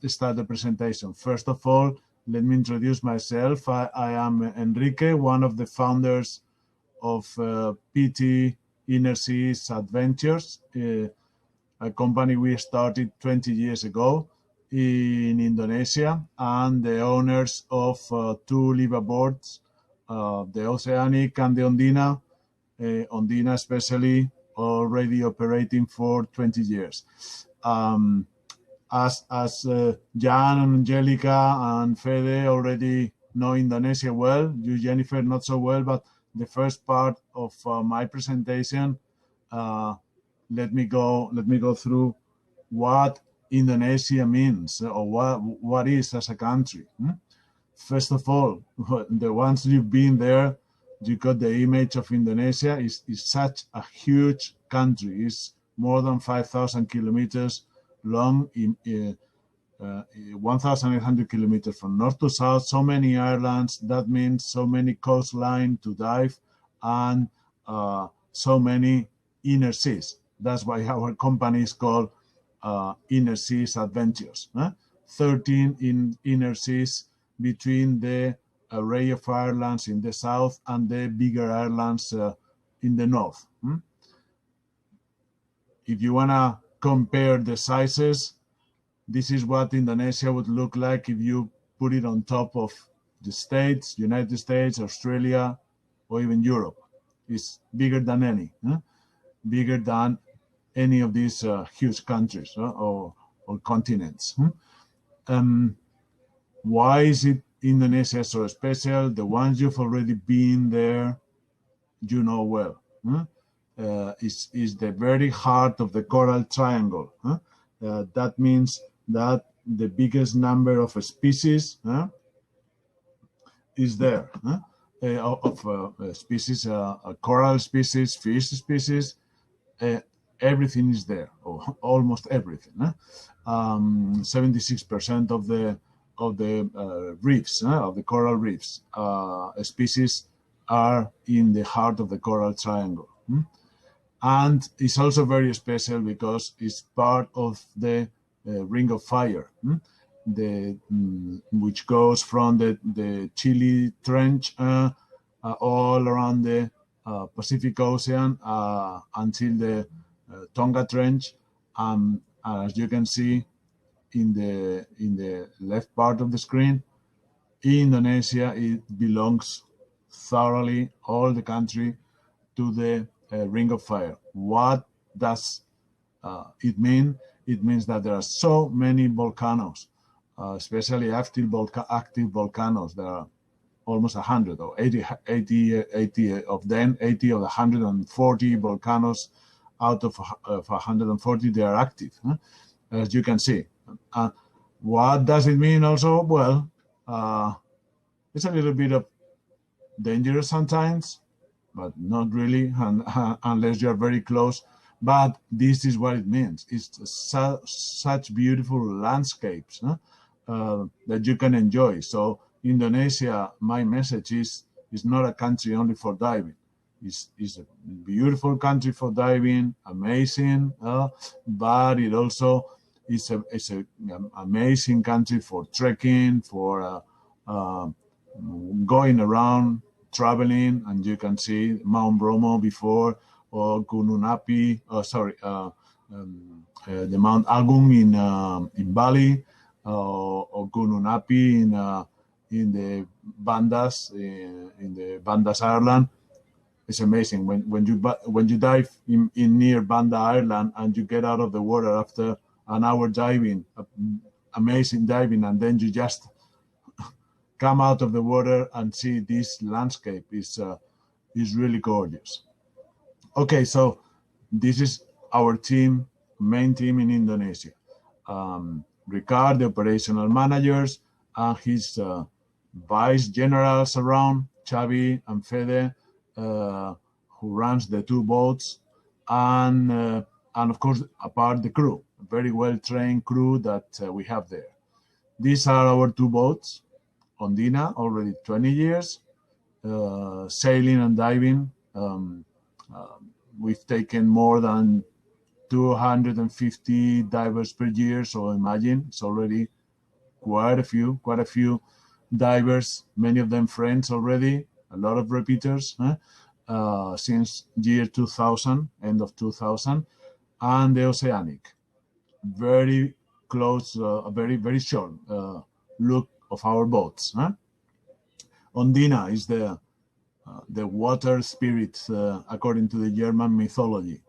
let's start the presentation. First of all, let me introduce myself. I am Enrique, one of the founders of PT Inner Seas Adventures, a company we started 20 years ago in Indonesia, and the owners of two liveaboards, the Oceanic and the Ondina. Ondina especially, already operating for 20 years. As Jan and Angelica and Fede already know Indonesia well, you, Jennifer, not so well, but the first part of my presentation, let me go through what Indonesia means, or what is as a country. First of all, the ones you've been there, you got the image of Indonesia. Is such a huge country. It's more than 5,000 kilometers long, 1,800 kilometers from north to south, so many islands. That means so many coastline to dive, and so many inner seas. That's why our company is called Inner Seas Adventures. 13 in inner seas between the array of islands in the south and the bigger islands in the north. If you want to compare the sizes, this is what Indonesia would look like if you put it on top of the States, United States, Australia, or even Europe. It's bigger than any, bigger than any of these huge countries or continents. Why is it Indonesia so special? The ones you've already been there, you know well. Is the very heart of the coral triangle. That means that the biggest number of species is there, of species, coral species, fish species, everything is there, or almost everything. 76% of the reefs, of the coral reefs, species are in the heart of the coral triangle. And it's also very special because it's part of the Ring of Fire, which goes from the Chile Trench all around the Pacific Ocean until the Tonga Trench. As you can see in the left part of the screen, Indonesia, it belongs thoroughly, all the country, to the Ring of Fire. What does it mean? It means that there are so many volcanoes, especially active volcanoes. There are almost 100 or 80 of them, 80 of the 140 volcanoes out of 140, they are active, as you can see. What does it mean also? Well, it's a little bit of dangerous sometimes, but not really, unless you're very close. But this is what it means. It's such beautiful landscapes that you can enjoy. So Indonesia, my message is not a country only for diving. It's a beautiful country for diving, amazing, but it also is an amazing country for trekking, for going around, traveling, and you can see Mount Bromo before, or Gunung Api, the Mount Agung in Bali, or Gunung Api in the Bandas, in the Bandas Island. It's amazing when you dive in near Banda Island and you get out of the water after an hour diving, amazing diving, and then you just come out of the water and see this landscape is really gorgeous. Okay, so this is our team, main team in Indonesia. Ricard, the operational managers, and his vice generals around, Xavi and Fede, who runs the two boats, and of course, apart the crew, a very well-trained crew that we have there. These are our two boats. Ondina, already 20 years, sailing and diving. We've taken more than 250 divers per year, so imagine it's already quite a few divers, many of them friends already, a lot of repeaters since year 2000, end of 2000, and the Oceanic. Very close, very short look of our boats. Ondina is the water spirit according to the German mythology.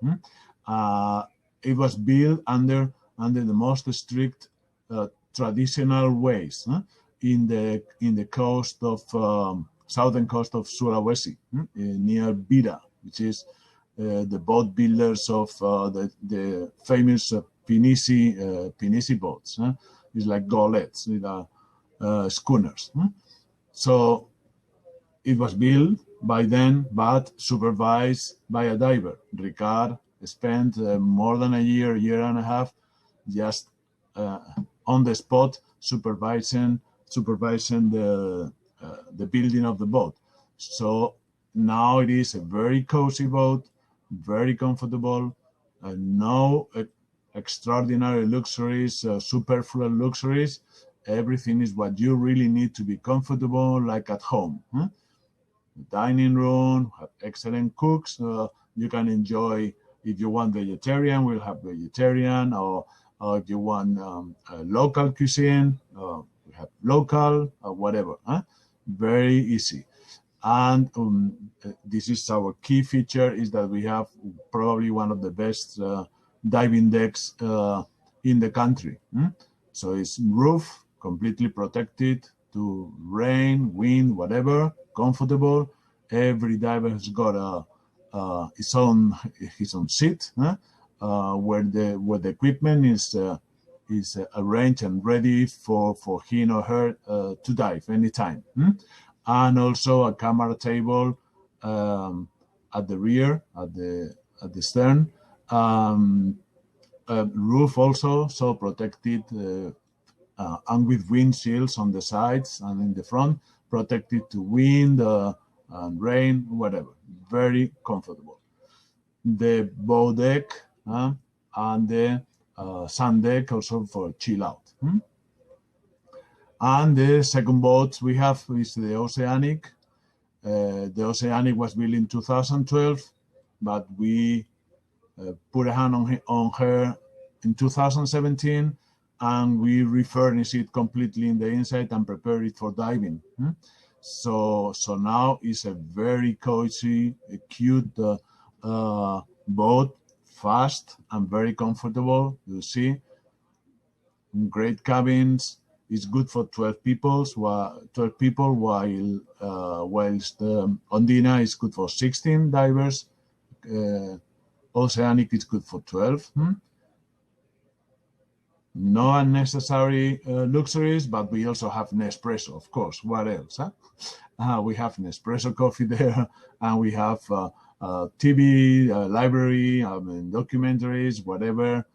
It was built under the most strict traditional ways in the coast of southern coast of Sulawesi, near Bira, which is the boat builders of the famous Pinisi boats. It's like golets with schooners. So it was built by then, but supervised by a diver. Ricard spent more than a year and a half, just on the spot, supervising the building of the boat. So now it is a very cozy boat, very comfortable, no extraordinary luxuries, superfluous luxuries. Everything is what you really need to be comfortable, like at home. Dining room, have excellent cooks. You can enjoy, if you want vegetarian, we'll have vegetarian, or if you want local cuisine, we have local, whatever. Very easy. And this is our key feature, is that we have probably one of the best diving decks in the country. So it's roof, completely protected to rain, wind, whatever, comfortable. Every diver has got his own seat where the equipment is arranged and ready for him or her to dive anytime. And also a camera table at the rear, at the stern. Roof also, so protected and with windshields on the sides and in the front, protected to wind and rain, whatever. Very comfortable. The bow deck and the sun deck also for chill out. And the second boat we have is the Oceanic. The Oceanic was built in 2012, but we put a hand on her in 2017, and we refurnished it completely in the inside and prepared it for diving. So now it's a very cozy, cute boat, fast and very comfortable. You see, great cabins. It's good for 12 people, whilst Ondina is good for 16 divers. Oceanic is good for 12. No unnecessary luxuries, but we also have Nespresso, of course. What else? We have Nespresso coffee there, and we have TV, library, documentaries, whatever.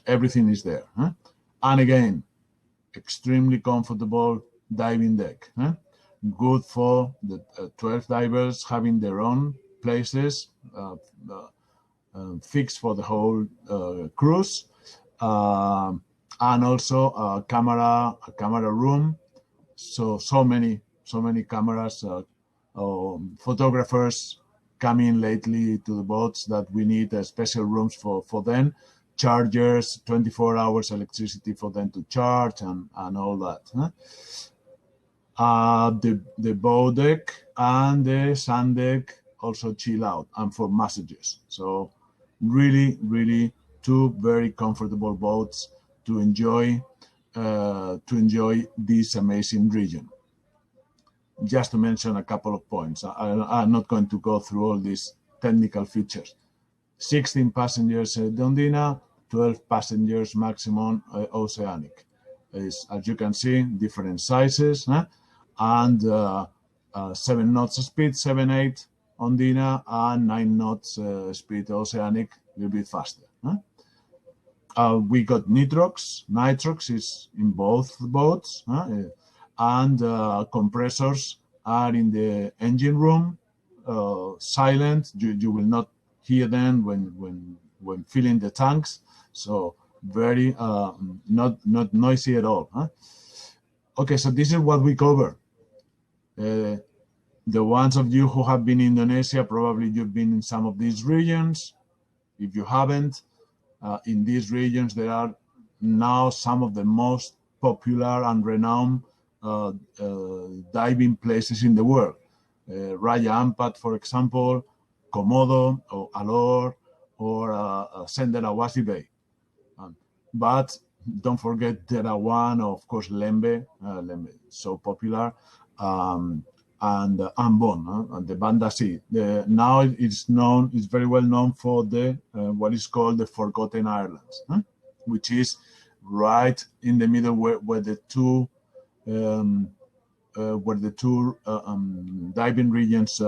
Everything is there. And again, extremely comfortable diving deck. Good for the 12 divers having their own places, fixed for the whole cruise, and also a camera room. So many cameras, photographers coming lately to the boats that we need special rooms for them. Chargers, 24 hours electricity for them to charge and all that. The bow deck and the sun deck also chill out and for massages. So really two very comfortable boats to enjoy this amazing region. Just to mention a couple of points. I'm not going to go through all these technical features. 16 passengers Ondina, 12 passengers maximum Oceanic. As you can see, different sizes, and 7 knots speed, 7-8 Ondina, and 9 knots speed Oceanic, a little bit faster. We got nitrox is in both boats, and compressors are in the engine room, silent. You will not hear them when filling the tanks. So very not noisy at all. Huh? Okay, so this is what we cover. The ones of you who have been in Indonesia, probably you've been in some of these regions. If you haven't, in these regions there are now some of the most popular and renowned diving places in the world. Raja Ampat, for example, Komodo, or Alor, or Cenderwasih Bay. But don't forget Derawan, of course, Lembe, so popular, and Ambon, and the Banda Sea. Now it's very well known for the what is called the Forgotten Islands, which is right in the middle where the two diving regions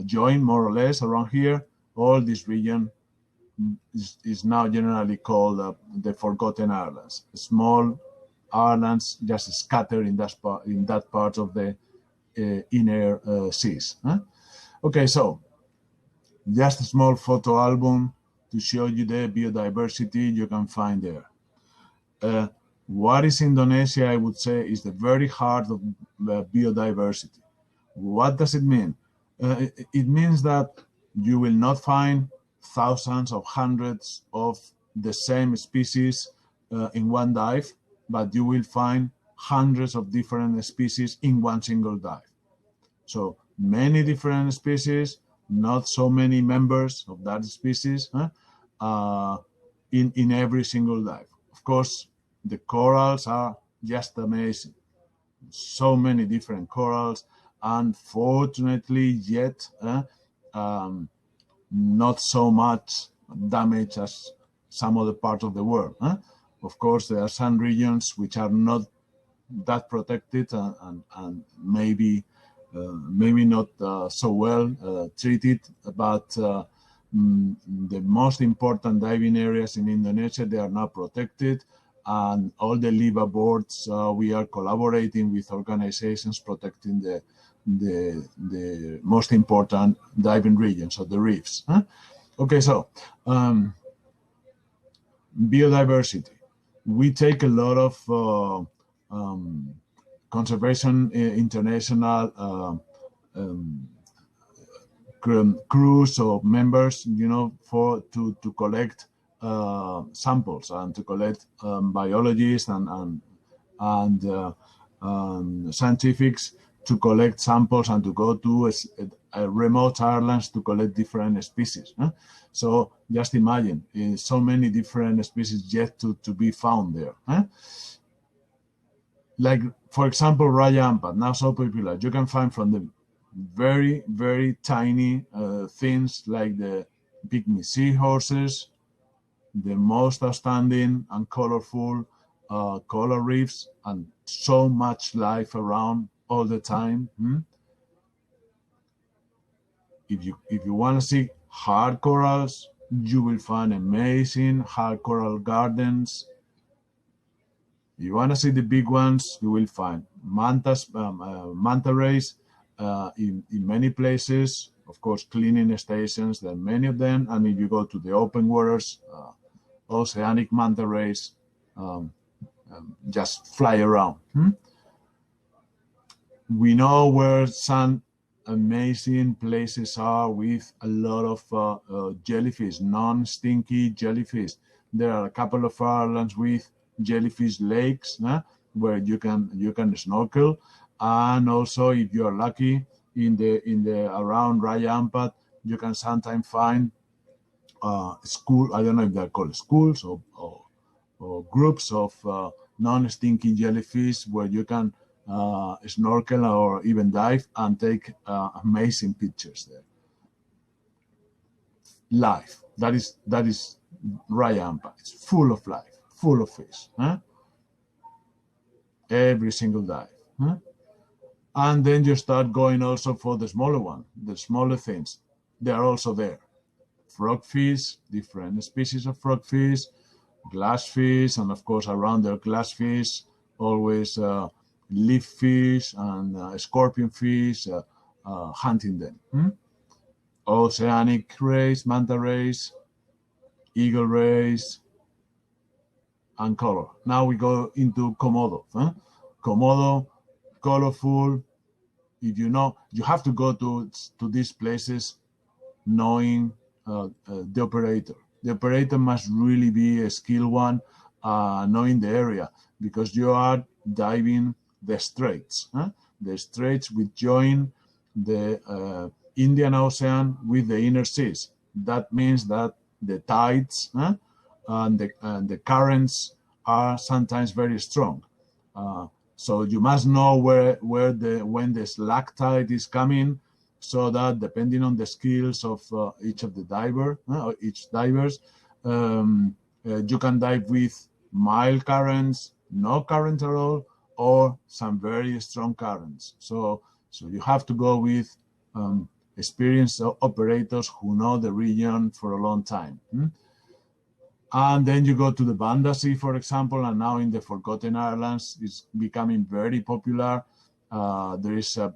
join, more or less, around here. All this region is now generally called the Forgotten Islands. Small islands just scattered in that part of the inner seas. Okay, so just a small photo album to show you the biodiversity you can find there. What is Indonesia, I would say, is the very heart of biodiversity. What does it mean? It means that you will not find thousands or hundreds of the same species in one dive, but you will find hundreds of different species in one single dive. So many different species, not so many members of that species in every single dive. Of course, the corals are just amazing. So many different corals, unfortunately yet not so much damage as some other parts of the world. Of course, there are some regions which are not that protected and maybe not so well treated, but the most important diving areas in Indonesia, they are now protected, and all the liveaboards, we are collaborating with organizations protecting the most important diving regions of the reefs. Okay, so biodiversity. We take a lot of conservation international crews or members, to collect samples and to collect biologists and scientifics to collect samples and to go to remote islands to collect different species. So just imagine, so many different species yet to be found there. Like, for example, Raja Ampat, now so popular. You can find from the very, very tiny things like the pygmy seahorses, the most outstanding and colorful coral reefs, and so much life around all the time. If you want to see hard corals, you will find amazing hard coral gardens. If you want to see the big ones, you will find manta rays in many places. Of course, cleaning stations, there are many of them. And if you go to the open waters, oceanic manta rays just fly around. We know where some amazing places are with a lot of jellyfish, non-stinky jellyfish. There are a couple of islands with jellyfish lakes where you can snorkel, and also, if you are lucky, in the around Raja Ampat, you can sometimes find school. I don't know if they're called schools or groups of non-stinky jellyfish where you can snorkel or even dive and take amazing pictures there. Life. That is Raja Ampat. It's full of life, full of fish. Every single dive. And then you start going also for the smaller one, the smaller things. They are also there. Frogfish, different species of frogfish, glassfish, and of course around the glassfish, always leaf fish and scorpionfish, hunting them. Oceanic rays, manta rays, eagle rays, and color. Now we go into Komodo. Komodo, colorful. If you know, you have to go to these places knowing the operator. The operator must really be a skilled one, knowing the area, because you are diving the straits. The straits which join the Indian Ocean with the inner seas. That means that the tides and the currents are sometimes very strong. So you must know when the slack tide is coming, so that depending on the skills of each of the divers, you can dive with mild currents, no current at all, or some very strong currents. So you have to go with experienced operators who know the region for a long time. And then you go to the Banda Sea, for example, and now in the Forgotten Islands, it's becoming very popular. There is a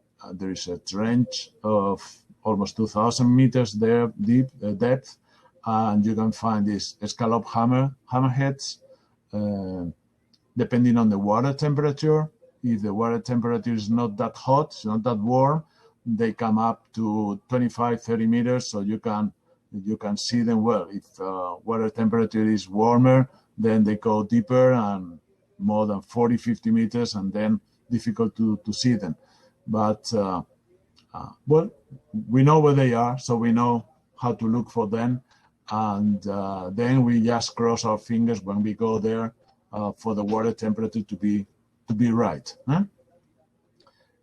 trench of almost 2,000 meters there deep depth, and you can find these scallop hammerheads, depending on the water temperature. If the water temperature is not that hot, it's not that warm, they come up to 25, 30 meters, so you can see them well. If water temperature is warmer, then they go deeper and more than 40, 50 meters, and then difficult to see them. But, well, we know where they are, so we know how to look for them. And then we just cross our fingers when we go there for the water temperature to be right.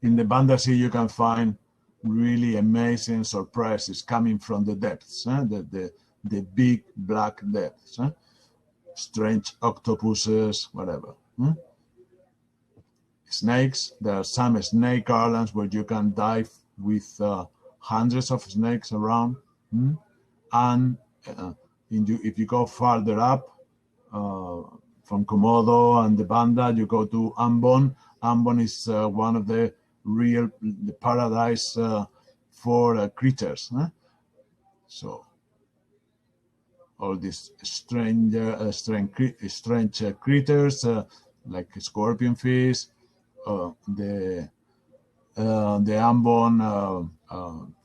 In the Banda Sea, you can find really amazing surprises coming from the depths, the big black depths, strange octopuses, whatever. Snakes, there are some snake islands where you can dive with hundreds of snakes around. And if you go farther up from Komodo and the Banda, you go to Ambon. Ambon is one of the paradise for critters. So all these strange critters like scorpion fish, the Ambon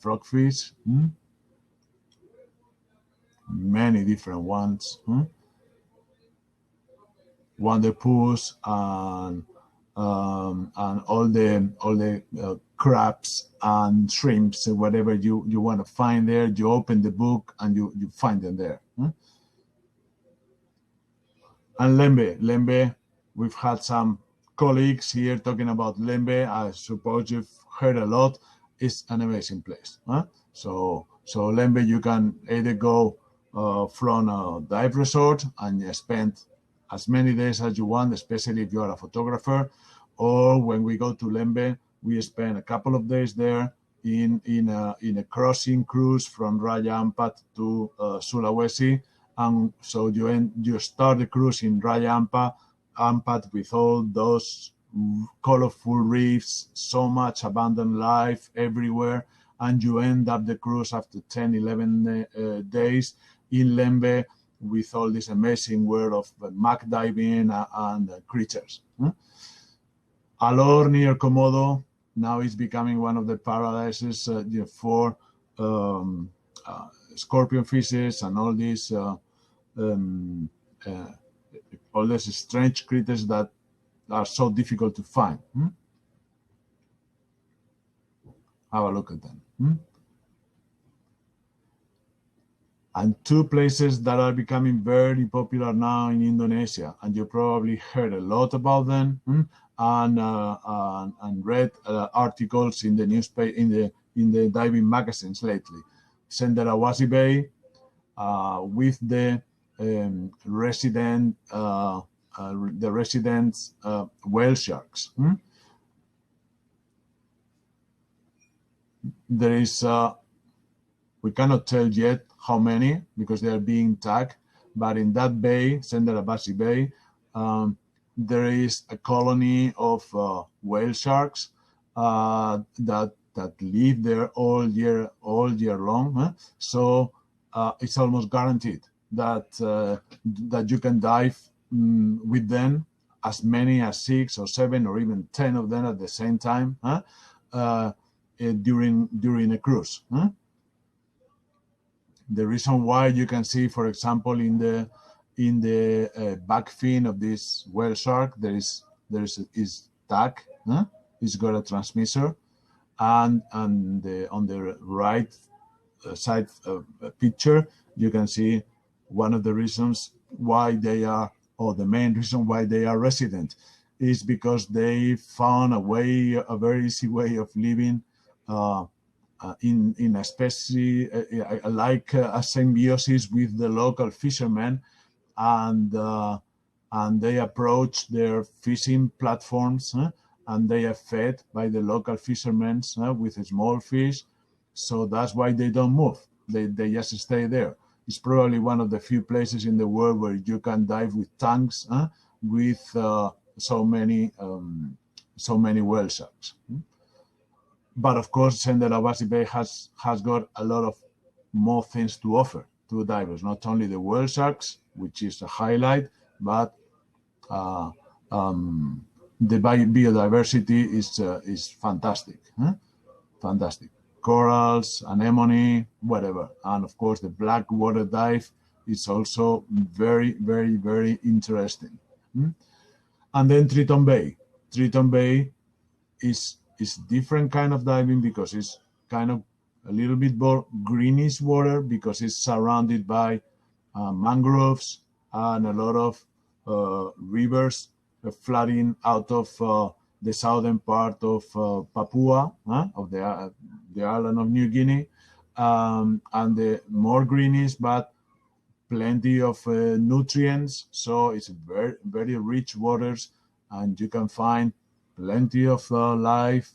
frogfish, many different ones, wonderpools, and all the crabs and shrimps, whatever you want to find there. You open the book and you find them there. And Lembe, we've had some colleagues here talking about Lembe. I suppose you've heard a lot. It's an amazing place. So Lembe, you can either go from a dive resort and spend as many days as you want, especially if you are a photographer. Or when we go to Lembe, we spend a couple of days there in a crossing cruise from Raja Ampat to Sulawesi. And so you start the cruise in Raja Ampat with all those colorful reefs, so much abundant life everywhere, and you end up the cruise after 10, 11 days in Lembe with all this amazing world of muck diving and creatures. Alor near Komodo now is becoming one of the paradises for scorpion fishes and all these strange critters that are so difficult to find. Have a look at them. And two places that are becoming very popular now in Indonesia, and you probably heard a lot about them and read articles in the newspaper, in the diving magazines lately. Cenderwasih Bay, with the resident whale sharks. There is we cannot tell yet how many because they are being tagged, but in that bay, Cenderwasih Bay, there is a colony of whale sharks that live there all year long. So it's almost guaranteed that you can dive with them, as many as 6 or 7 or even 10 of them at the same time during a cruise. The reason why you can see, for example, in the back fin of this whale shark, there is tag. It's got a transmitter, and on the right side picture, you can see one of the reasons why they are, or the main reason why they are resident, is because they found a very easy way of living in a species like a symbiosis with the local fishermen, and they approach their fishing platforms, and they are fed by the local fishermen with small fish. So that's why they don't move. They just stay there. It's probably one of the few places in the world where you can dive with tanks with so many whale sharks. But of course, Cenderwasih Bay has got a lot of more things to offer to divers. Not only the whale sharks, which is a highlight, but the biodiversity is fantastic. Fantastic. Corals, anemone, whatever. And of course, the black water dive is also very, very, very interesting. And then Triton Bay. Triton Bay is different kind of diving because it's kind of a little bit more greenish water, because it's surrounded by mangroves and a lot of rivers flooding out of the southern part of Papua, of the island of New Guinea, and the more greenish, but plenty of nutrients. So it's very, very rich waters, and you can find plenty of life,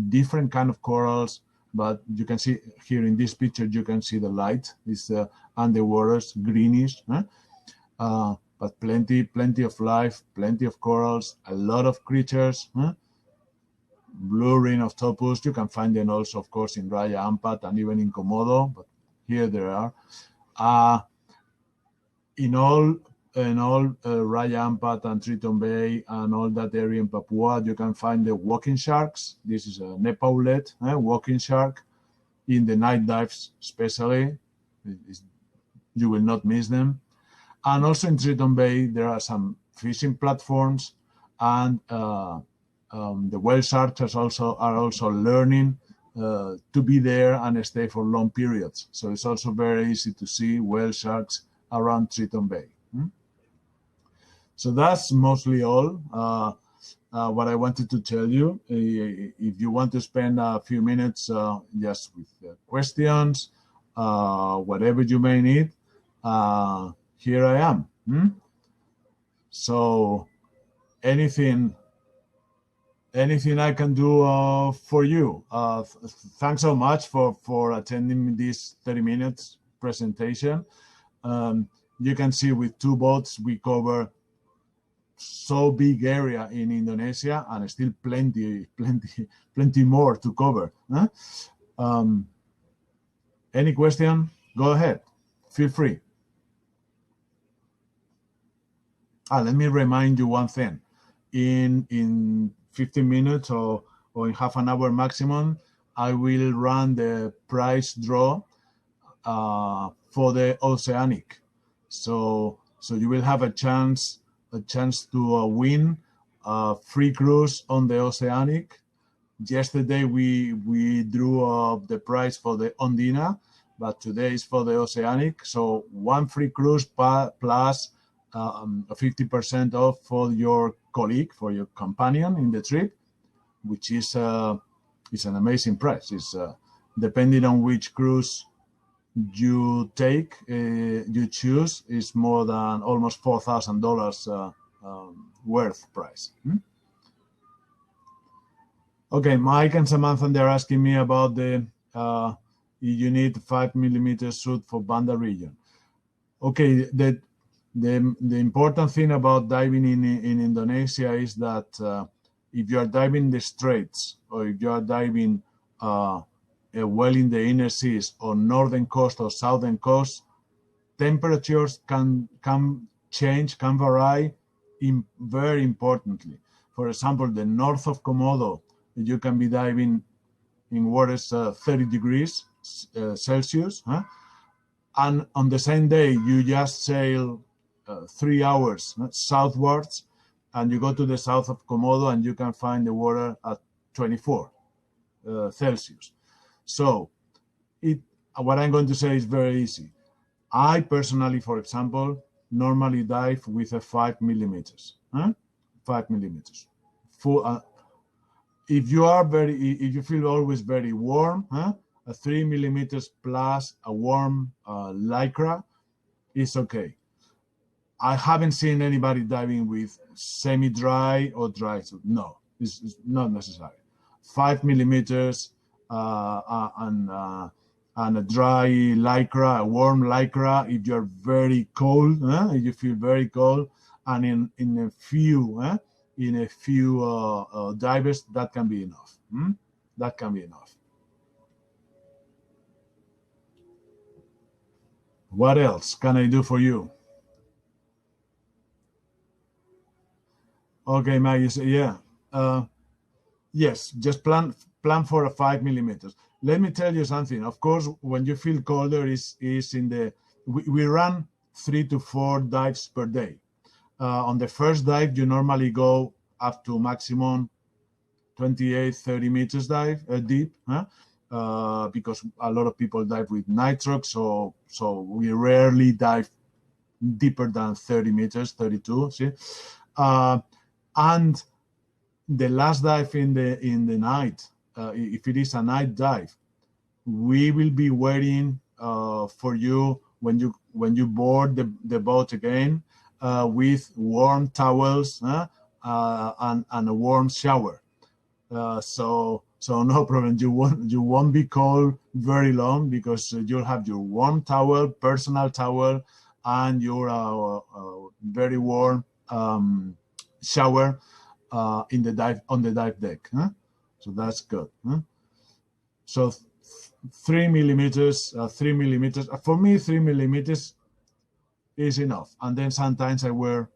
different kind of corals. But you can see here in this picture, you can see the light is underwater's greenish, but plenty of life, plenty of corals, a lot of creatures. Blue ring octopus, you can find them also, of course, in Raya, Ampat, and even in Komodo, but here there are. In all Raya, Ampat, and Triton Bay, and all that area in Papua, you can find the walking sharks. This is a Nepaulet walking shark. In the night dives, especially, you will not miss them. And also in Triton Bay, there are some fishing platforms, and the whale sharks are also learning to be there and stay for long periods. So it's also very easy to see whale sharks around Triton Bay. So that's mostly all what I wanted to tell you. If you want to spend a few minutes just with questions, whatever you may need, here I am. So anything I can do for you. Thanks so much for attending this 30 minutes presentation. You can see with 2 boats we cover so big area in Indonesia, and still plenty more to cover. Any question? Go ahead. Feel free. Let me remind you one thing. In 15 minutes or in half an hour maximum, I will run the prize draw for the Oceanic. So you will have a chance to win a free cruise on the Oceanic. Yesterday we drew the prize for the Ondina, but today is for the Oceanic. So 1 free cruise plus 50% off for your colleague, for your companion in the trip, which is an amazing price. It's depending on which cruise you take, you choose, is more than almost $4,000 worth price. Okay, Mike and Samantha, they're asking me about the you need 5mm suit for Banda region. Okay, the important thing about diving in Indonesia is that if you are diving the straits, or if you are diving well in the inner seas or northern coast or southern coast, temperatures can change, can vary very importantly. For example, the north of Komodo, you can be diving in waters 30 degrees Celsius, and on the same day you just sail 3 hours southwards, and you go to the south of Komodo, and you can find the water at 24 Celsius. So what I'm going to say is very easy. I personally, for example, normally dive with a 5 millimeters. 5 millimeters. If you feel always very warm, a 3 millimeters plus a warm lycra is okay. I haven't seen anybody diving with semi-dry or dry. So no, it's not necessary. 5 millimeters and a dry lycra, a warm lycra, if you're very cold, if you feel very cold, and in a few divers, that can be enough. That can be enough. What else can I do for you? Okay, Maggie, so yeah. Yes, just plan for a 5 millimeters. Let me tell you something. Of course, when you feel colder, is in the we run 3 to 4 dives per day. On the first dive, you normally go up to maximum 28, 30 meters deep, because a lot of people dive with nitrox, so we rarely dive deeper than 30 meters, 32. See, and the last dive in the night, if it is a night dive, we will be waiting for you when you board the boat again with warm towels and a warm shower. So no problem. You won't be cold very long, because you'll have your warm towel, personal towel, and your very warm shower on the dive deck. So that's good. So 3 millimeters. For me, 3 millimeters is enough. And then sometimes I wear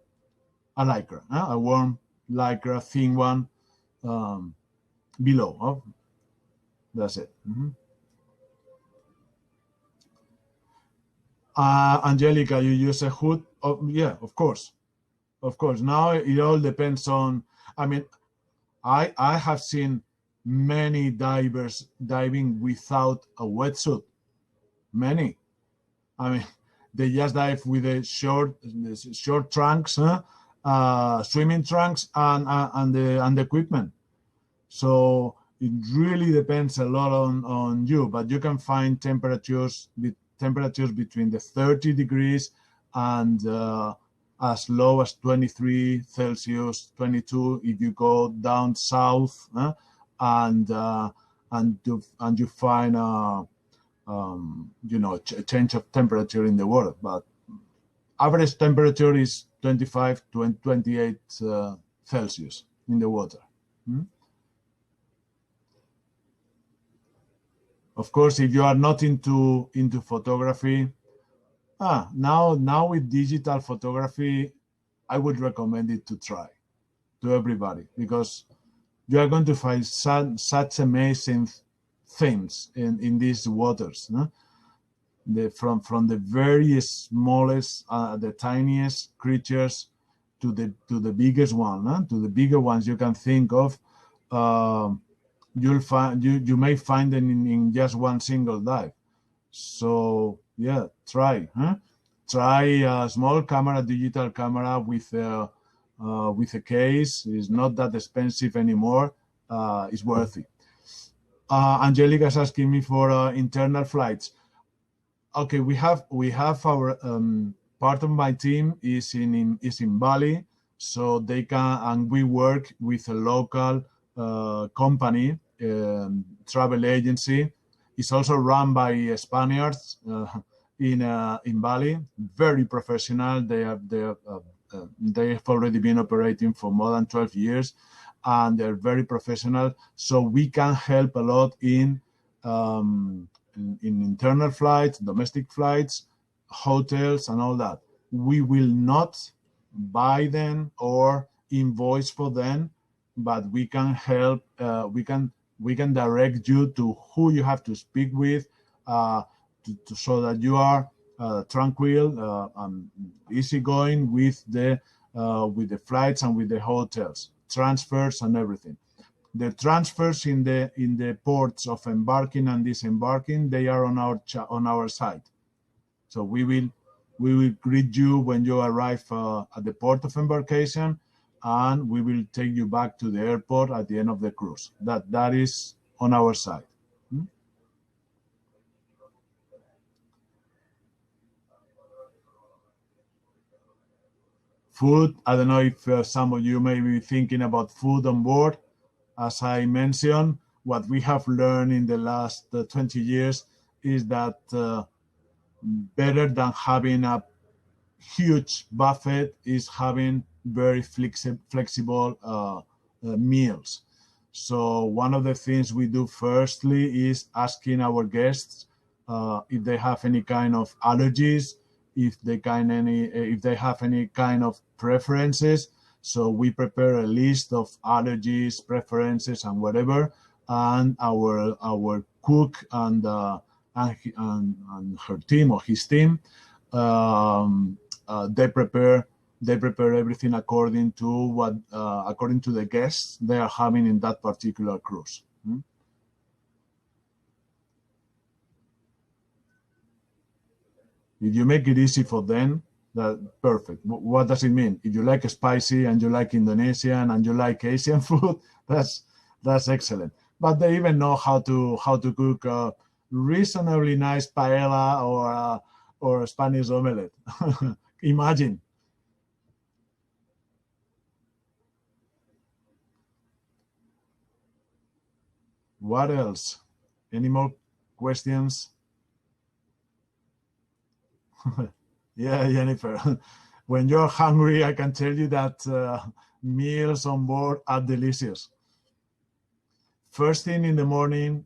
a lycra, a warm lycra, thin one, below. That's it. Angelica, you use a hood? Yeah, of course. Now it all depends on. I mean, I have seen many divers diving without a wetsuit. Many. I mean, they just dive with the short trunks, swimming trunks, and the equipment. So it really depends a lot on you, but you can find temperatures between the 30 degrees and as low as 23 Celsius, 22 if you go down south, and you find a change of temperature in the water. But average temperature is 25 to 28 Celsius in the water. Of course, if you are not into photography, now with digital photography, I would recommend it to everybody, because you are going to find such amazing things in these waters. From the very smallest, the tiniest creatures to the biggest one, to the bigger ones you can think of. You may find them in just one single dive. So yeah, try a small camera, digital camera with a case. It's not that expensive anymore. It's worth it. Angelica is asking me for internal flights. Okay, we have our part of my team is in Bali, so they can, and we work with a local company, travel agency. It's also run by Spaniards in Bali. Very professional. They have already been operating for more than 12 years, and they're very professional. So we can help a lot in internal flights, domestic flights, hotels, and all that. We will not buy them or invoice for them, but we can help. We can direct you to who you have to speak with, so that you are tranquil and easygoing with the flights and with the hotels, transfers and everything. The transfers in the ports of embarking and disembarking, they are on our side. So we will greet you when you arrive at the port of embarkation, and we will take you back to the airport at the end of the cruise. That is on our side. Food, I don't know if some of you may be thinking about food on board. As I mentioned, what we have learned in the last 20 years is that better than having a huge buffet is having very flexible meals. So one of the things we do firstly is asking our guests if they have any kind of allergies, if they have any kind of preferences. So we prepare a list of allergies, preferences, and whatever, and our cook and her team or his team, they prepare everything according to the guests they are having in that particular cruise. If you make it easy for them, that's perfect. What does it mean? If you like spicy and you like Indonesian and you like Asian food, that's excellent. But they even know how to cook a reasonably nice paella or a Spanish omelette. Imagine. What else? Any more questions? Yeah, Jennifer. When you're hungry, I can tell you that meals on board are delicious. First thing in the morning,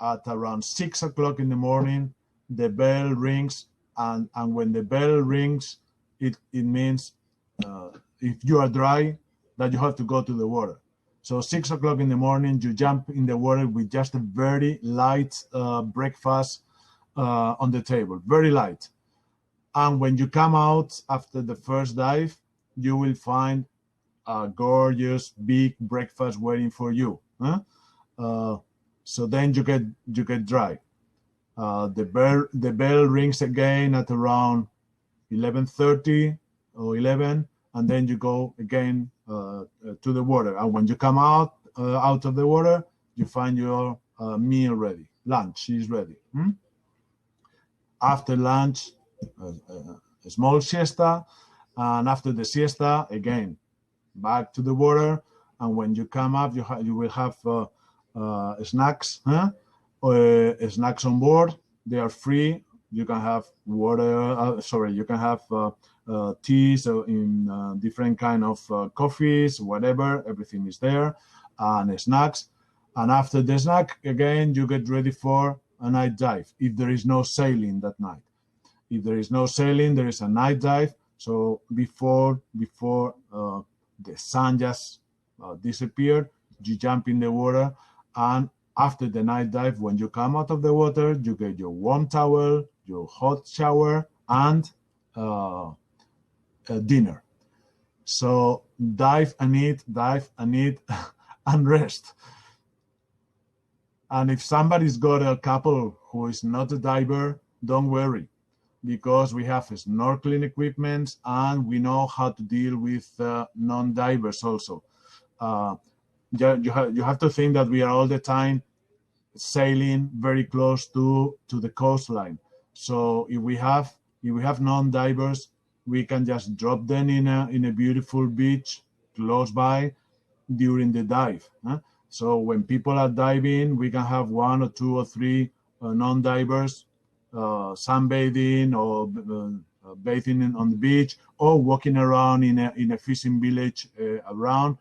at around 6 o'clock in the morning, the bell rings, and when the bell rings, it means if you are dry, that you have to go to the water. So 6 o'clock in the morning, you jump in the water with just a very light breakfast on the table, very light. And when you come out after the first dive, you will find a gorgeous big breakfast waiting for you. So then you get dry. The bell rings again at around 11:30 or 11, and then you go again to the water. And when you come out of the water, you find your meal ready. Lunch is ready. After lunch, a small siesta, and after the siesta, again, back to the water. And when you come up, you will have snacks, snacks on board. They are free. You can have water. You can have teas in different kind of coffees, whatever. Everything is there, and snacks. And after the snack, again, you get ready for a night dive. If there is no sailing that night. If there is no sailing, there is a night dive. So before the sun just disappeared, you jump in the water, and after the night dive, when you come out of the water, you get your warm towel, your hot shower, and dinner. So dive and eat, and rest. And if somebody's got a couple who is not a diver, don't worry, because we have snorkeling equipment and we know how to deal with non-divers also. You have to think that we are all the time sailing very close to the coastline. So if we have non-divers, we can just drop them in a beautiful beach close by during the dive. So when people are diving, we can have 1 or 2 or 3 non-divers sunbathing or bathing on the beach, or walking around in a fishing village around.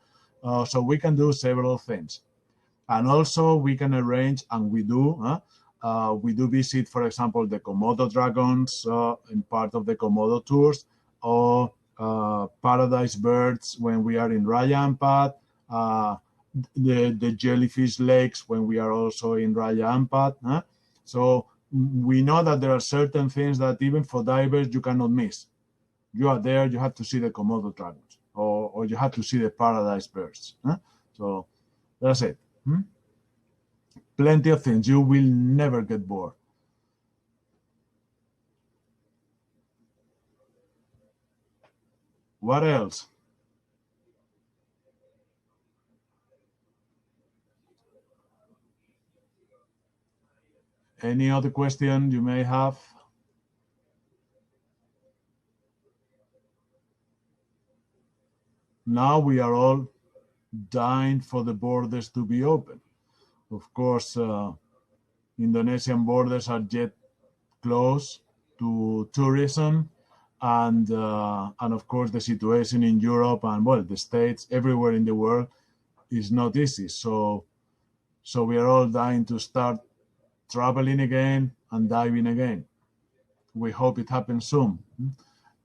So we can do several things. And also we can arrange, and we do, We do visit, for example, the Komodo dragons in part of the Komodo tours, or paradise birds when we are in Raya Ampat, the jellyfish lakes when we are also in Raya Ampat. So we know that there are certain things that even for divers you cannot miss. You are there, you have to see the Komodo dragons, or you have to see the paradise birds. So that's it. Plenty of things. You will never get bored. What else? Any other question you may have? Now we are all dying for the borders to be open. Of course, Indonesian borders are yet closed to tourism, and of course the situation in Europe and, well, the States, everywhere in the world is not easy. So we are all dying to start traveling again and diving again. We hope it happens soon.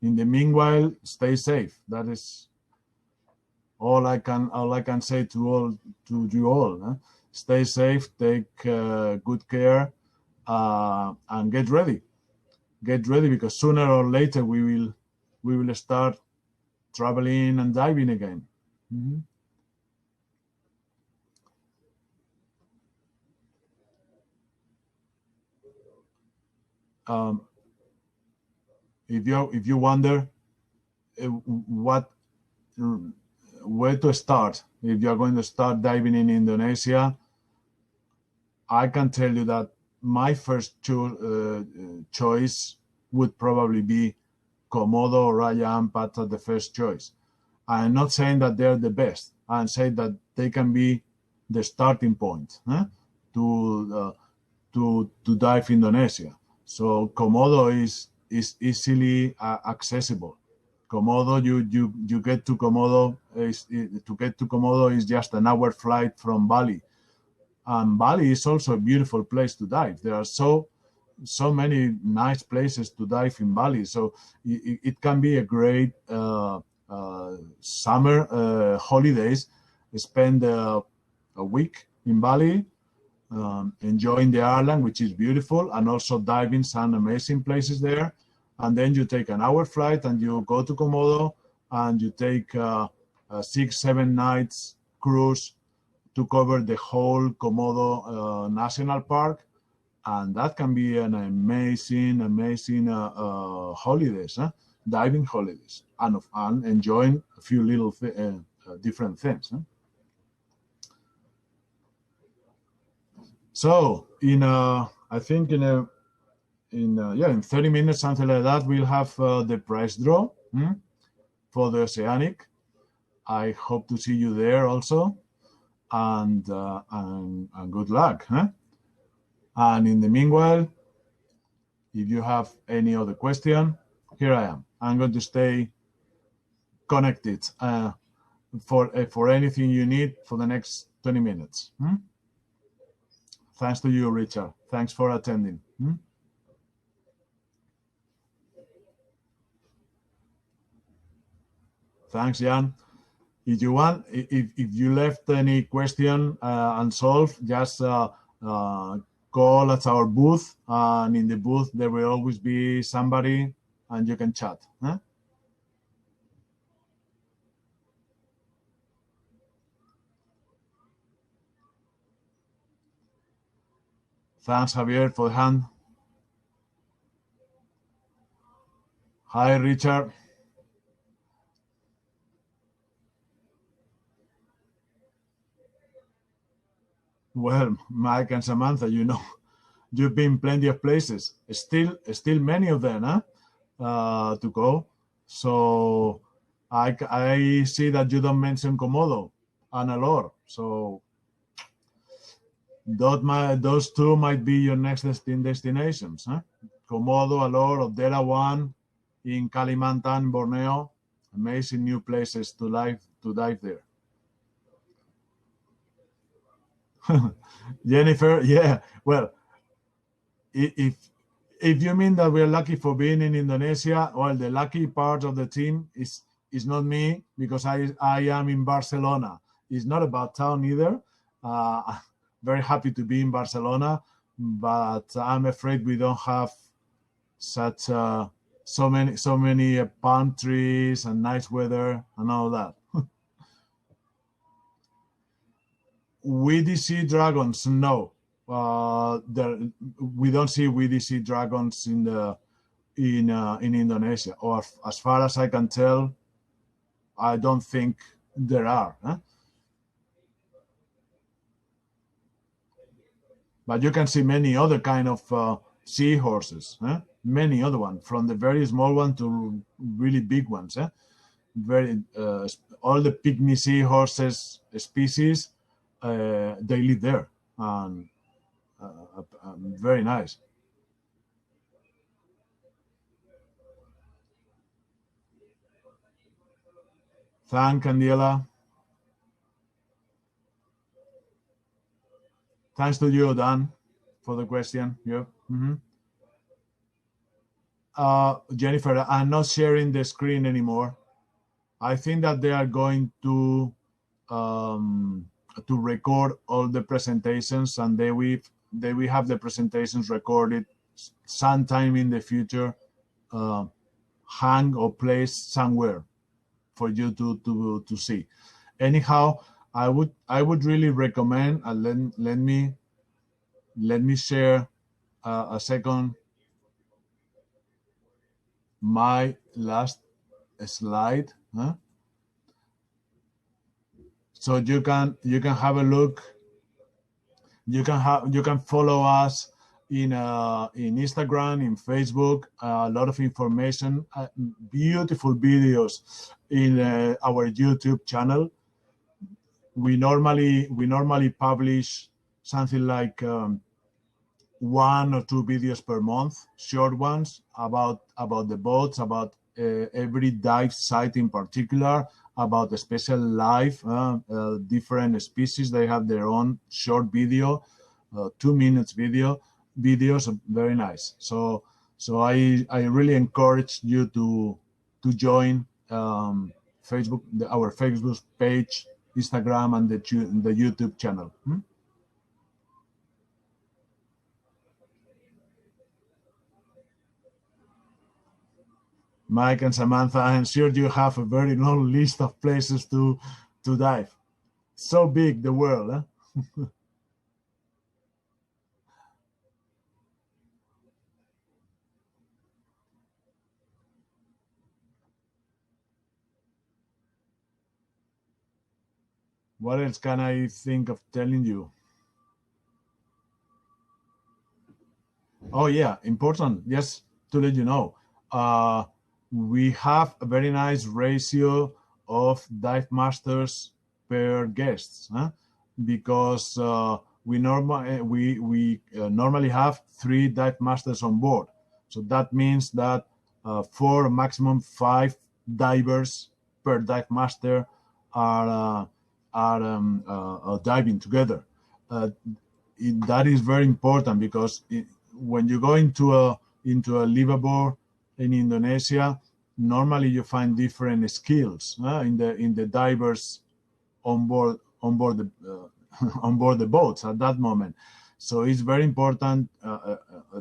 In the meanwhile, stay safe. That is all I can say to you all. Stay safe, take good care, and get ready. Get ready, because sooner or later we will start traveling and diving again. If you wonder where to start, if you are going to start diving in Indonesia, I can tell you that my first choice would probably be Komodo or Raya Ampat as the first choice. I'm not saying that they're the best. I'm saying that they can be the starting point to dive Indonesia. So Komodo is easily accessible. Komodo, you get to Komodo. To get to Komodo is just an hour flight from Bali. And Bali is also a beautiful place to dive. There are so many nice places to dive in Bali. So it can be a great summer holidays. Spend a week in Bali, enjoying the island, which is beautiful, and also diving some amazing places there. And then you take an hour flight and you go to Komodo, and you take a 6-7 nights cruise to cover the whole Komodo National Park. And that can be an amazing holidays, diving holidays, and enjoying a few little different things. So I think in 30 minutes, something like that, we'll have the prize draw for the Oceanic. I hope to see you there also, and good luck. And in the meanwhile, if you have any other question, here I am. I'm going to stay connected for anything you need for the next 20 minutes. Thanks to you, Richard. Thanks for attending. Thanks, Jan. If you want, if you left any question unsolved, just call at our booth, and in the booth there will always be somebody, and you can chat. Thanks, Javier, for the hand. Hi, Richard. Well, Mike and Samantha, you've been plenty of places. Still many of them to go. So I see that you don't mention Komodo and Alor. So those two might be your next destinations. Komodo, Alor, or Derawan in Kalimantan, Borneo. Amazing new places to dive there. Jennifer, yeah. Well, if you mean that we're lucky for being in Indonesia, well, the lucky part of the team is not me, because I am in Barcelona. It's not about town either. Very happy to be in Barcelona, but I'm afraid we don't have such so many palm trees and nice weather and all that. Weedy sea dragons, no. We don't see weedy sea dragons in Indonesia, or as far as I can tell, I don't think there are. But you can see many other kind of seahorses, many other ones, from the very small one to really big ones. Very all the pygmy seahorses species, they live there, and very nice. Thank Candela. Thanks to you, Dan, for the question. Yeah. Jennifer, I'm not sharing the screen anymore. I think that they are going to record all the presentations, and they will have the presentations recorded sometime in the future, hang or placed somewhere for you to see. Anyhow, I would really recommend, and let me share a second my last slide, so you can have a look. You can follow us in Instagram, in Facebook. A lot of information, beautiful videos in our YouTube channel. We normally publish something like 1 or 2 videos per month, short ones about the boats, about every dive site in particular, about the special life, different species. They have their own short video, 2 minutes videos, very nice. So I really encourage you to join Facebook, our Facebook page, Instagram, and the YouTube channel. Mike and Samantha, I'm sure you have a very long list of places to dive. So big, the world, What else can I think of telling you? Oh yeah, important. Just to let you know, we have a very nice ratio of dive masters per guests, because we normally have 3 dive masters on board. So that means that 4, maximum 5 divers per dive master are diving together. That is very important, because when you go into a liveaboard in Indonesia, normally you find different skills in the divers on board the boats at that moment. So it's very important,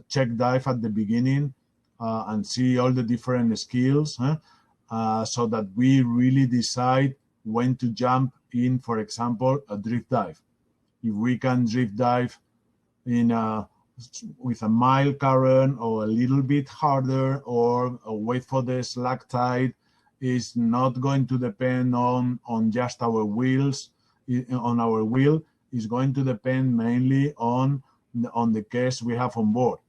check dive at the beginning and see all the different skills, so that we really decide when to jump in, for example, a drift dive. If we can drift dive with a mild current, or a little bit harder, or wait for the slack tide, is not going to depend on just our wheels. On our wheel is going to depend mainly on the guests we have on board.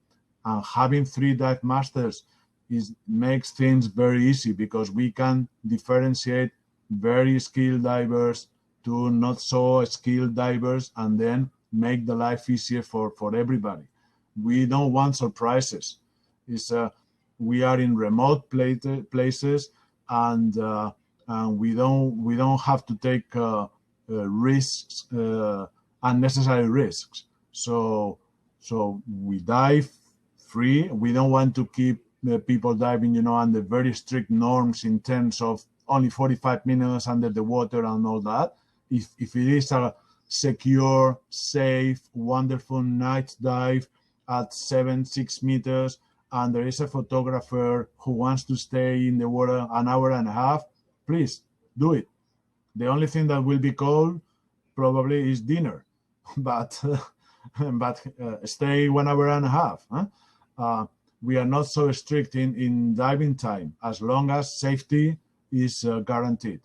And having 3 dive masters makes things very easy, because we can differentiate very skilled divers to not so skilled divers, and then make the life easier for everybody. We don't want surprises. We are in remote places, and we don't have to take risks, unnecessary risks. So we dive free. We don't want to keep people diving, you know, under very strict norms in terms of only 45 minutes under the water and all that. If it is a secure, safe, wonderful night dive at 6 meters, and there is a photographer who wants to stay in the water an hour and a half, please do it. The only thing that will be cold probably is dinner, but stay 1 hour and a half. Huh? We are not so strict in diving time as long as safety is guaranteed.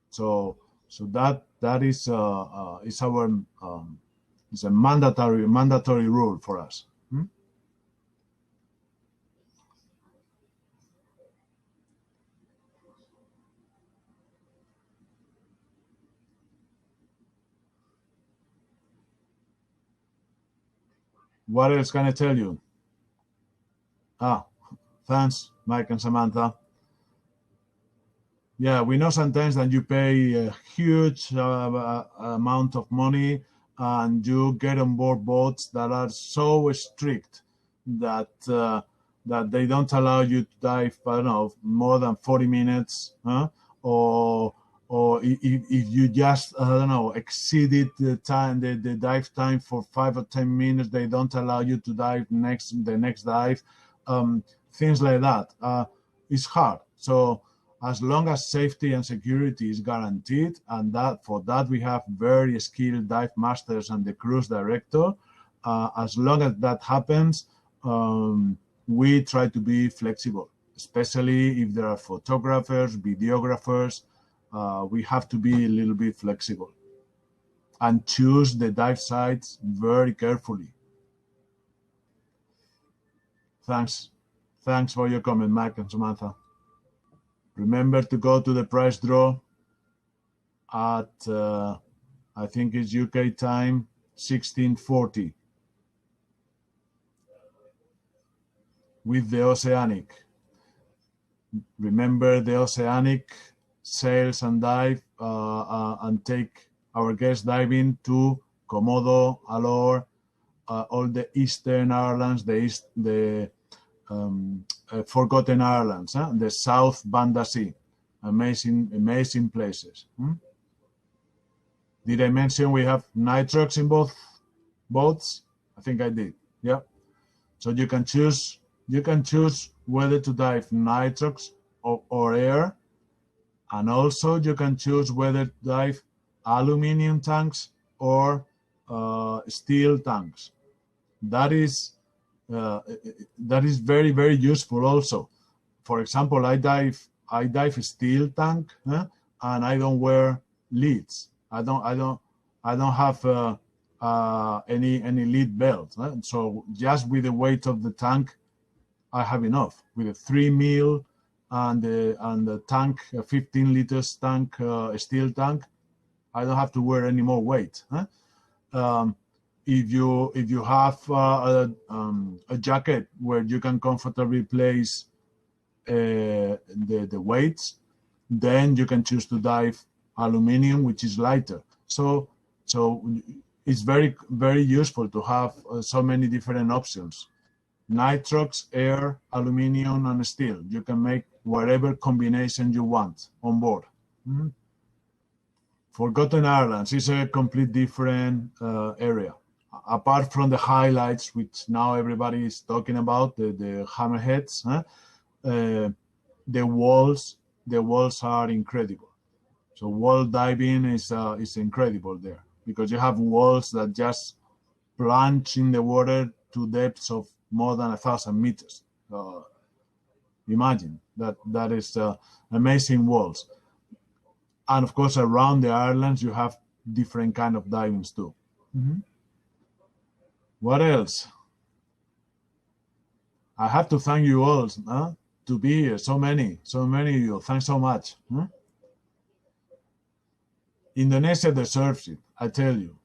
So that is our it's a mandatory rule for us. What else can I tell you? Thanks, Mike and Samantha. Yeah, we know sometimes that you pay a huge amount of money and you get on board boats that are so strict that that they don't allow you to dive, I don't know, more than 40 minutes, or if you just, I don't know, exceeded the time, the dive time for 5 or 10 minutes, they don't allow you to dive the next dive. Things like that. It's hard. So as long as safety and security is guaranteed, and that for that we have very skilled dive masters and the cruise director, as long as that happens, we try to be flexible, especially if there are photographers, videographers. We have to be a little bit flexible and choose the dive sites very carefully. Thanks for your comment, Mike and Samantha. Remember to go to the prize draw at, I think it's UK time, 16:40 with the Oceanic. Remember the Oceanic sails and dive and take our guests diving to Komodo, Alor, all the Eastern Islands, the Forgotten Islands, the South Banda Sea. Amazing places. Did I mention we have nitrox in both boats? I think I did. Yeah. So you can choose whether to dive nitrox or air, and also you can choose whether to dive aluminum tanks or steel tanks. That is very, very useful also. For example, I dive steel tank, and I don't wear leads. I don't have any lead belt. So just with the weight of the tank, I have enough. With a 3 mil and the tank, a 15 liters tank, a steel tank, I don't have to wear any more weight. If you have a jacket where you can comfortably place the weights, then you can choose to dive aluminum, which is lighter. So it's very, very useful to have so many different options. Nitrox, air, aluminum, and steel. You can make whatever combination you want on board. Forgotten Islands is a complete different area. Apart from the highlights, which now everybody is talking about, the hammerheads, the walls are incredible. So wall diving is incredible there, because you have walls that just plunge in the water to depths of more than 1,000 meters. Imagine that is amazing walls. And of course, around the islands, you have different kind of divings too. What else? I have to thank you all to be here. So many of you. Thanks so much. Indonesia deserves it, I tell you.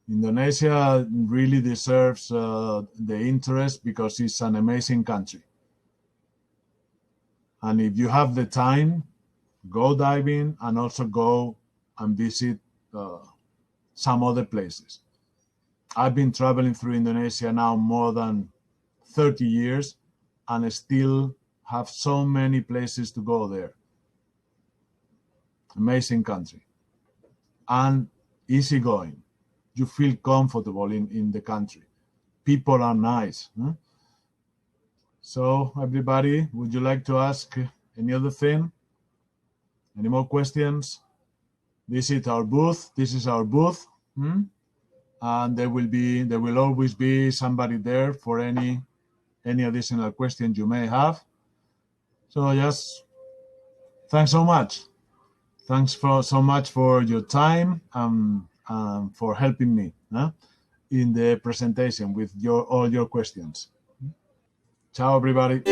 Indonesia really deserves the interest because it's an amazing country. And if you have the time, go diving and also go and visit some other places. I've been traveling through Indonesia now more than 30 years and still have so many places to go there. Amazing country. And easygoing. You feel comfortable in the country. People are nice. So everybody, would you like to ask any other thing? Any more questions? Visit our booth. This is our booth. And there will always be somebody there for any additional questions you may have. So just thanks so much. Thanks so much for your time and for helping me in the presentation with all your questions. Ciao, everybody.